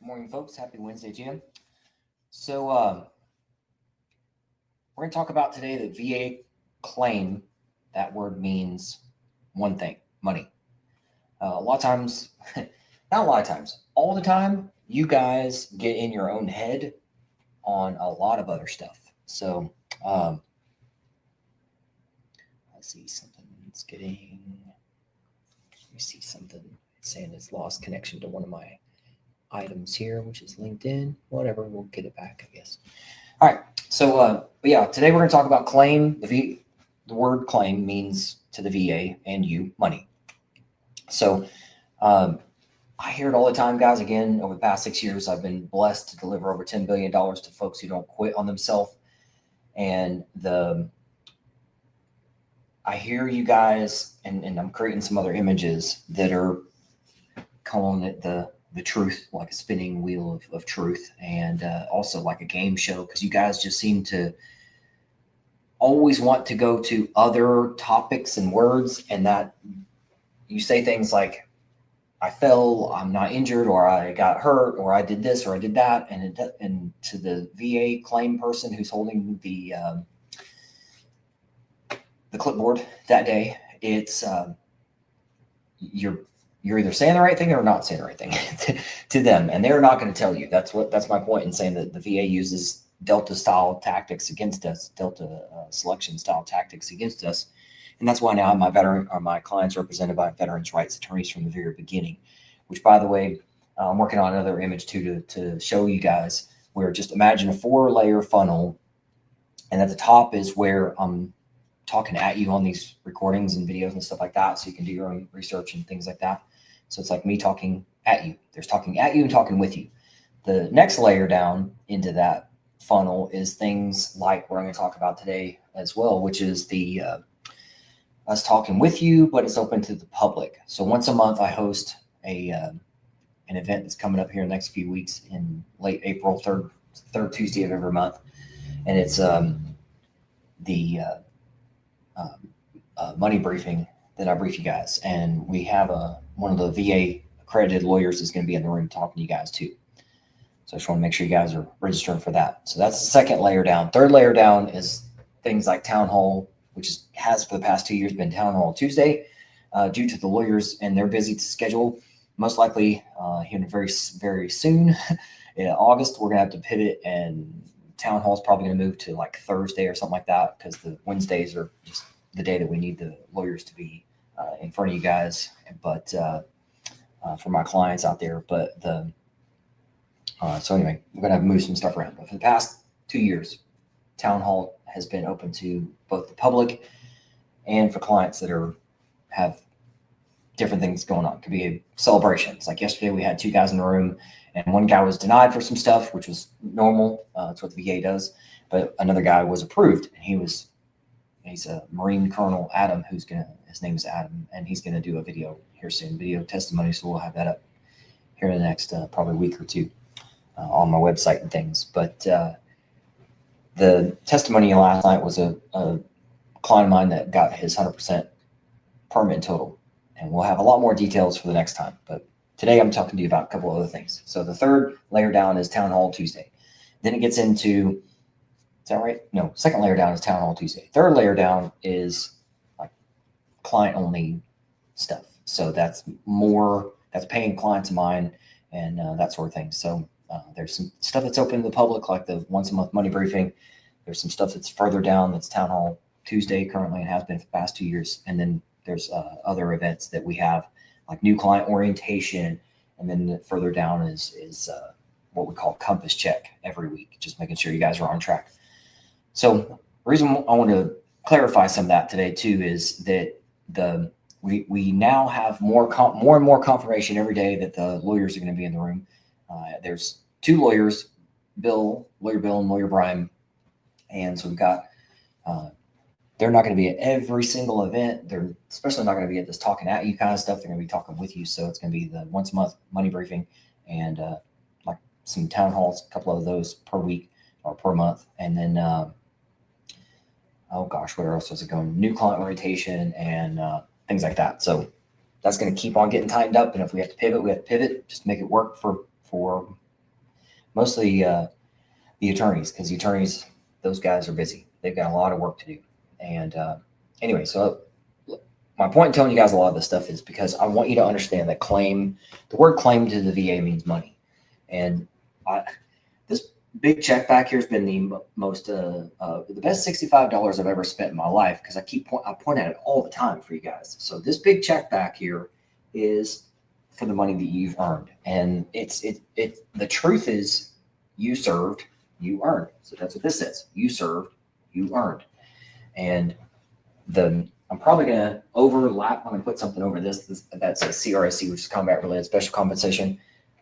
Morning, folks. Happy Wednesday, Jim. So we're going to talk about today the VA claim. That word means one thing: money. A lot of times, not a lot of times, all the time, you guys get in your own head on a lot of other stuff. So let's see something. It's getting. Let me see something. It's saying it's lost connection to one of my items here, which is LinkedIn. Whatever, we'll get it back, I guess. All right. So, but yeah, today we're going to talk about claim. The word claim means to the VA and you money. So, I hear it all the time, guys. Again, over the past 6 years, I've been blessed to deliver over $10 billion to folks who don't quit on themselves. And I hear you guys, and I'm creating some other images that are calling it the truth, like a spinning wheel of truth, and also like a game show, because you guys just seem to always want to go to other topics and words, and that you say things like, I fell, I'm not injured, or I got hurt, or I did this, or I did that, and to the VA claim person who's holding the clipboard that day, it's you're either saying the right thing or not saying the right thing to them, and they're not going to tell you. That's my point in saying that the VA uses Delta style tactics against us, Delta selection style tactics against us, and that's why now my clients are represented by veterans rights attorneys from the very beginning. Which, by the way, I'm working on another image too to show you guys, where just imagine a 4-layer funnel, and at the top is where I'm talking at you on these recordings and videos and stuff like that, so you can do your own research and things like that. So it's like me talking at you. There's talking at you and talking with you. The next layer down into that funnel is things like what I'm going to talk about today as well, which is the us talking with you, but it's open to the public. So once a month, I host an event that's coming up here in the next few weeks in late April, third Tuesday of every month, and it's the money briefing that I brief you guys, and we have one of the VA accredited lawyers is going to be in the room talking to you guys too. So I just want to make sure you guys are registering for that. So that's the second layer down. Third layer down is things like town hall, which has for the past 2 years been town hall Tuesday, due to the lawyers and their busy schedule. Most likely here very, very soon in August, we're going to have to pivot, and town hall is probably going to move to like Thursday or something like that, because the Wednesdays are just the day that we need the lawyers to be in front of you guys, but for my clients out there. But so anyway, we're going to have to move some stuff around. But for the past 2 years, town hall has been open to both the public and for clients that have different things going on. It could be a celebration. It's like yesterday we had 2 guys in the room, and one guy was denied for some stuff, which was normal. That's what the VA does. But another guy was approved, and he's a Marine Colonel, Adam, his name is Adam, and he's going to do a video here soon, video testimony. So we'll have that up here in the next probably week or two on my website and things. But the testimony last night was a client of mine that got his 100% permit total. And we'll have a lot more details for the next time. But today I'm talking to you about a couple of other things. So the third layer down is town hall Tuesday. Then it gets into, is that right? No, second layer down is town hall Tuesday. Third layer down is like client only stuff. So that's paying clients of mine and that sort of thing. So there's some stuff that's open to the public, like the once a month money briefing. There's some stuff that's further down that's town hall Tuesday currently, and has been for the past 2 years. And then there's other events that we have, like new client orientation. And then further down is what we call compass check every week, just making sure you guys are on track. So the reason I want to clarify some of that today too is that we now have more and more confirmation every day that the lawyers are going to be in the room. There's 2 lawyers, Lawyer Bill and Lawyer Brian, and so we've got. They're not going to be at every single event. They're especially not going to be at this talking at you kind of stuff. They're going to be talking with you. So it's going to be the once a month money briefing and like some town halls, a couple of those per week or per month. And then, oh gosh, where else was it going? New client orientation and things like that. So that's going to keep on getting tightened up. And if we have to pivot, we have to pivot, just make it work for mostly the attorneys, because the attorneys, those guys are busy. They've got a lot of work to do. And anyway, so my point in telling you guys a lot of this stuff is because I want you to understand that the word claim to the VA means money. And this big check back here has been the best $65 I've ever spent in my life, because I point at it all the time for you guys. So this big check back here is for the money that you've earned. And the truth is, you served, you earned. So that's what this says. You served, you earned. And I'm probably going to overlap. I'm going to put something over this that says CRSC, which is combat related special compensation.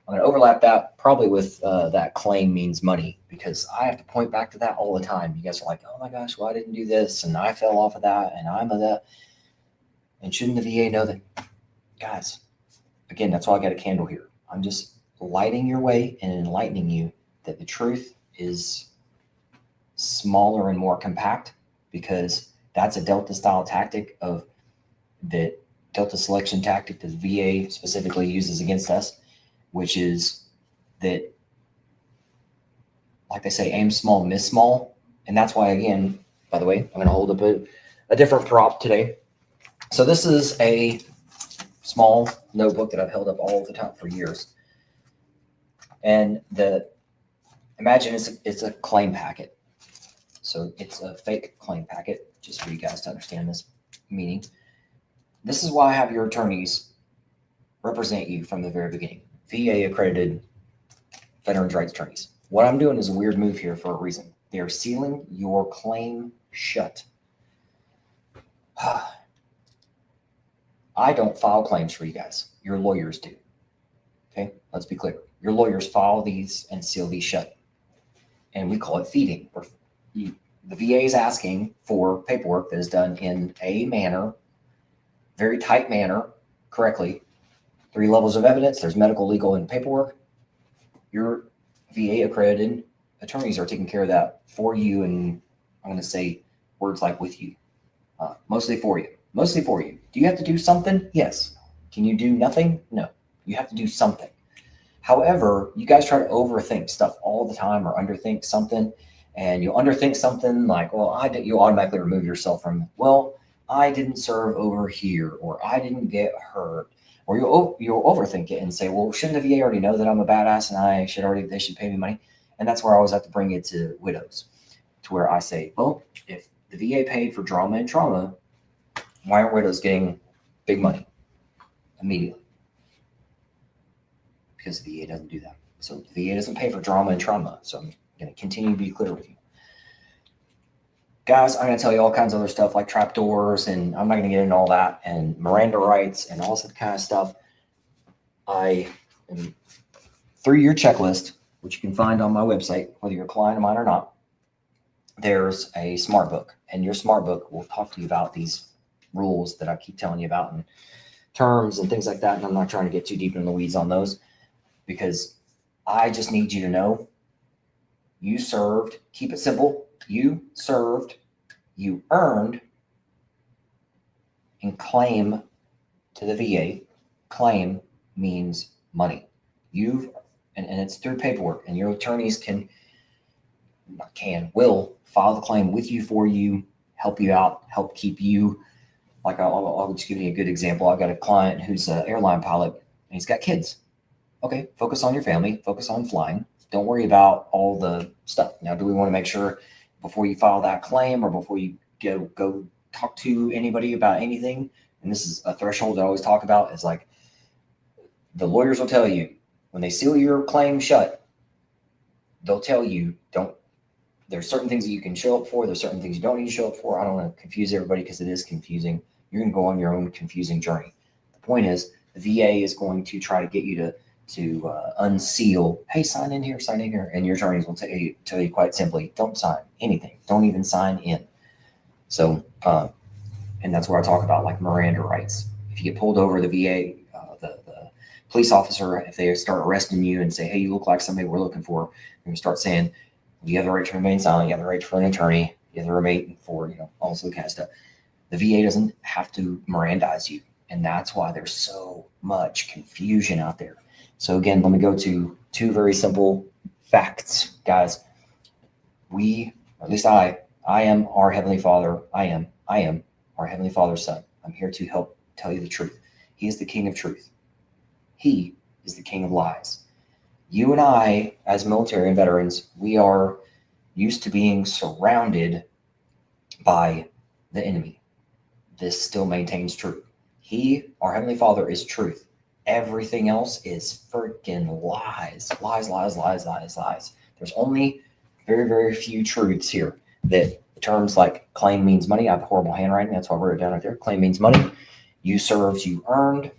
I'm going to overlap that probably with that claim means money, because I have to point back to that all the time. You guys are like, oh my gosh, well, I didn't do this, and I fell off of that, and I'm of that. And shouldn't the VA know that? Guys, again, that's why I got a candle here. I'm just lighting your way and enlightening you that the truth is smaller and more compact, because that's a Delta style tactic that Delta selection tactic that the VA specifically uses against us, which is that, like they say, aim small, miss small. And that's why, again, by the way, I'm going to hold up a different prop today. So this is a small notebook that I've held up all the time for years. And imagine it's a claim packet. So it's a fake claim packet, just for you guys to understand this meaning. This is why I have your attorneys represent you from the very beginning. VA accredited Veterans Rights Attorneys. What I'm doing is a weird move here for a reason. They are sealing your claim shut. I don't file claims for you guys. Your lawyers do. Okay, let's be clear. Your lawyers file these and seal these shut. And we call it feeding. The VA is asking for paperwork that is done in a manner, very tight manner, correctly. 3 levels of evidence. There's medical, legal, and paperwork. Your VA accredited attorneys are taking care of that for you, and I'm going to say words like with you. Mostly for you. Mostly for you. Do you have to do something? Yes. Can you do nothing? No. You have to do something. However, you guys try to overthink stuff all the time, or underthink something, and you'll underthink something like, well, you automatically remove yourself from, well, I didn't serve over here, or I didn't get hurt, or you'll overthink it and say, well, shouldn't the VA already know that I'm a badass and they should pay me money? And that's where I always have to bring it to widows, to where I say, well, if the VA paid for drama and trauma, why aren't widows getting big money immediately? Because the VA doesn't do that. So the VA doesn't pay for drama and trauma. So I'm going to continue to be clear with you. Guys, I'm going to tell you all kinds of other stuff like trapdoors, and I'm not going to get into all that, and Miranda rights and all that kind of stuff. I am through your checklist, which you can find on my website, whether you're a client of mine or not. There's a smart book, and your smart book will talk to you about these rules that I keep telling you about, and terms and things like that. And I'm not trying to get too deep in the weeds on those, because I just need you to know you served. Keep it simple. You served, you earned, and claim to the VA. Claim means money. And it's through paperwork, and your attorneys will file the claim with you, for you, help you out, help keep you. Like I'll just give you a good example. I've got a client who's an airline pilot, and he's got kids. Okay, focus on your family, focus on flying. Don't worry about all the stuff. Now, do we want to make sure before you file that claim, or before you go talk to anybody about anything, and this is a threshold that I always talk about, is like, the lawyers will tell you when they seal your claim shut, they'll tell you, there's certain things that you can show up for. There's certain things you don't need to show up for. I don't want to confuse everybody, because it is confusing. You're going to go on your own confusing journey. The point is, the VA is going to try to get you to unseal. Hey, sign in here, and your attorneys will tell you quite simply, don't sign anything. Don't even sign in. So, and that's where I talk about like Miranda rights. If you get pulled over, the VA, the police officer, if they start arresting you and say, hey, you look like somebody we're looking for, they're going to start saying, you have the right to remain silent, you have the right for an attorney, you have the right for, all this kind of stuff. The VA doesn't have to Mirandize you. And that's why there's so much confusion out there. So again, let me go to 2 very simple facts, guys. We, or at least I am our Heavenly Father. I am our Heavenly Father's son. I'm here to help tell you the truth. He is the King of truth. He is the King of lies. You and I, as military and veterans, we are used to being surrounded by the enemy. This still maintains truth. He, our Heavenly Father, is truth. Everything else is freaking lies. Lies, lies, lies, lies, lies. There's only very, very few truths here. That terms like claim means money. I have horrible handwriting. That's why I wrote it down right there. Claim means money. You served, you earned.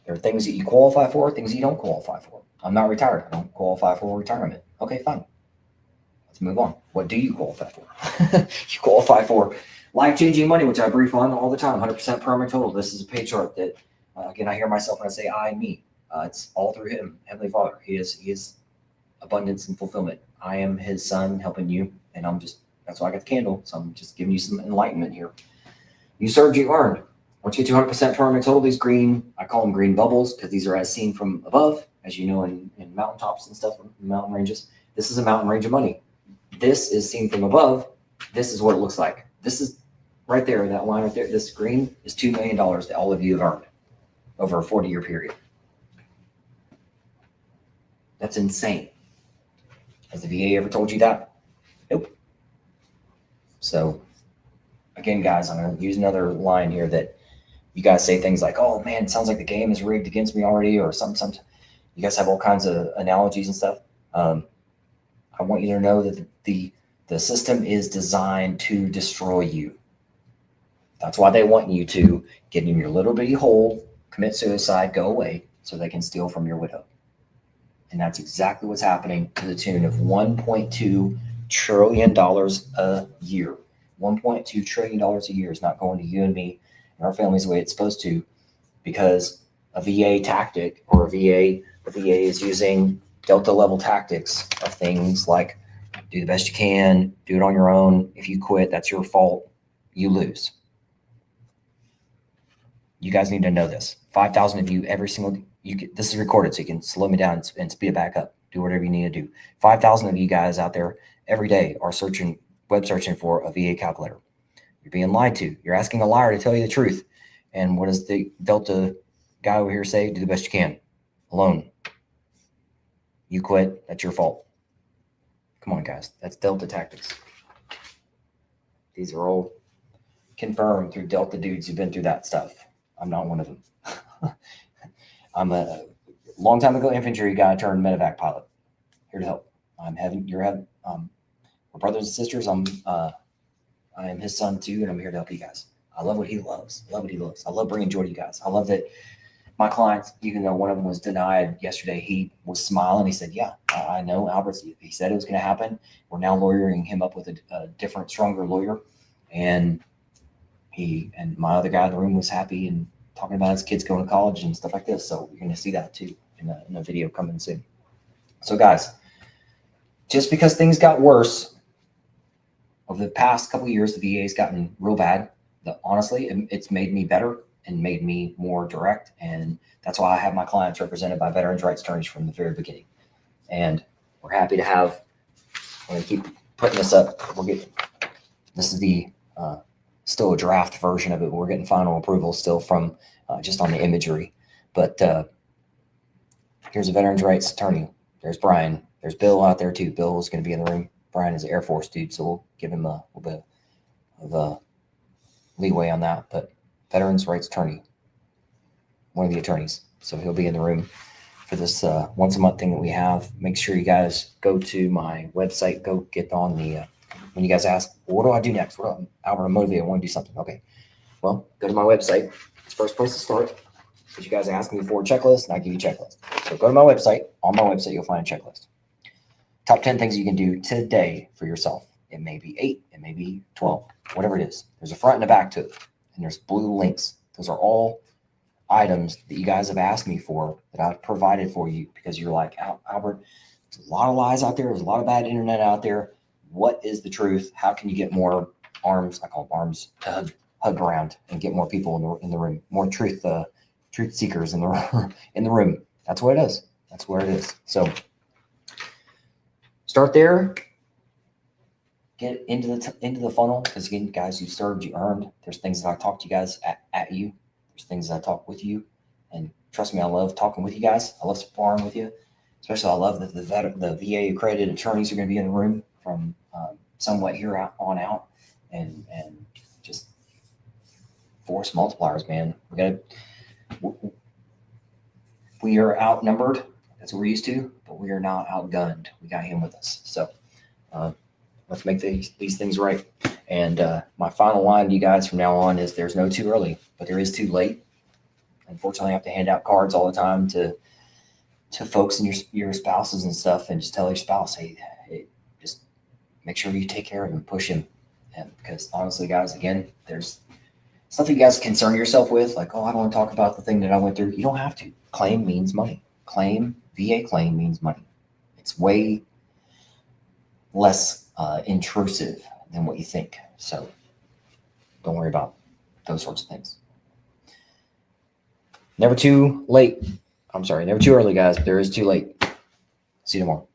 There are things that you qualify for, things you don't qualify for. I'm not retired. I don't qualify for retirement. Okay, fine. Let's move on. What do you qualify for? You qualify for life-changing money, which I brief on all the time, 100% permanent total. This is a pay chart that, again, I hear myself when I say I, me. It's all through him, Heavenly Father. He is abundance and fulfillment. I am his son helping you, and that's why I got the candle. So I'm just giving you some enlightenment here. You served, you earned. Once you get to 100% permanent total, these green, I call them green bubbles because these are as seen from above, as you know, in mountaintops and stuff, mountain ranges. This is a mountain range of money. This is seen from above. This is what it looks like. This is right there, that line right there. This green is $2 million that all of you have earned over a 40-year period. That's insane. Has the VA ever told you that? Nope. So, again, guys, I'm going to use another line here that you guys say things like, oh, man, it sounds like the game is rigged against me already, or some. You guys have all kinds of analogies and stuff. I want you to know that the system is designed to destroy you. That's why they want you to get in your little bitty hole, commit suicide, go away, so they can steal from your widow. And that's exactly what's happening to the tune of $1.2 trillion a year. $1.2 trillion a year is not going to you and me and our families the way it's supposed to, because a VA tactic or the VA is using Delta level tactics of things like do the best you can, do it on your own. If you quit, that's your fault. You lose. You guys need to know this. 5,000 of you, every single, this is recorded, so you can slow me down and speed it back up. Do whatever you need to do. 5,000 of you guys out there every day are web searching for a VA calculator. You're being lied to. You're asking a liar to tell you the truth. And what does the Delta guy over here say? Do the best you can. Alone. You quit, that's your fault. Come on, guys. That's Delta tactics. These are all confirmed through Delta dudes who've been through that stuff. I'm not one of them. I'm a long time ago infantry guy turned medevac pilot. Here to help. We're brothers and sisters. I am his son too, and I'm here to help you guys. I love what he loves. I love bringing joy to you guys. I love that my clients, even though one of them was denied yesterday, he was smiling. He said, yeah, I know Albert. He said it was going to happen. We're now lawyering him up with a different, stronger lawyer. And my other guy in the room was happy and talking about his kids going to college and stuff like this. So you're going to see that too in a video coming soon. So guys, just because things got worse over the past couple of years, the VA's gotten real bad. Honestly, it's made me better and made me more direct. And that's why I have my clients represented by veterans rights attorneys from the very beginning. And we're happy to have, I'm going to keep putting this up. This is the, still a draft version of it. We're getting final approval still from just on the imagery. But here's a veterans rights attorney. There's Brian. There's Bill out there too. Bill is going to be in the room. Brian is an Air Force dude, so we'll give him a little bit of leeway on that. But veterans rights attorney, one of the attorneys. So he'll be in the room for this once a month thing that we have. Make sure you guys go to my website. Go get on the, when you guys ask, well, what do I do next? Albert, I'm motivated. I want to do something. Okay. Well, go to my website. It's the first place to start. Because you guys ask me for a checklist, and I give you a checklist. So go to my website. On my website, you'll find a checklist. Top 10 things you can do today for yourself. It may be 8, it may be 12, whatever it is. There's a front and a back to it, and there's blue links. Those are all items that you guys have asked me for that I've provided for you because you're like, Albert, there's a lot of lies out there. There's a lot of bad internet out there. What is the truth? How can you get more arms? I call them arms to hug around and get more people in the room, more truth truth seekers in the in the room. That's what it is. That's where it is. So start there. Get into the funnel, because again, guys, you served, you earned. There's things that I talk to you guys at you. There's things that I talk with you, and trust me, I love talking with you guys. I love sparring with you. Especially, I love that the VA accredited attorneys are going to be in the room from somewhat here on out, and just force multipliers, man. We are outnumbered. That's what we're used to, but we are not outgunned. We got him with us. So let's make these things right. And my final line to you guys from now on is: there's no too early, but there is too late. Unfortunately, I have to hand out cards all the time to folks and your spouses and stuff, and just tell your spouse, hey, just make sure you take care of him, push him. And because honestly, guys, again, there's stuff you guys concern yourself with, like, oh, I don't want to talk about the thing that I went through. You don't have to. Claim means money. VA claim means money. It's way less intrusive than what you think. So don't worry about those sorts of things. Never too late. I'm sorry, never too early, guys, but there is too late. See you tomorrow.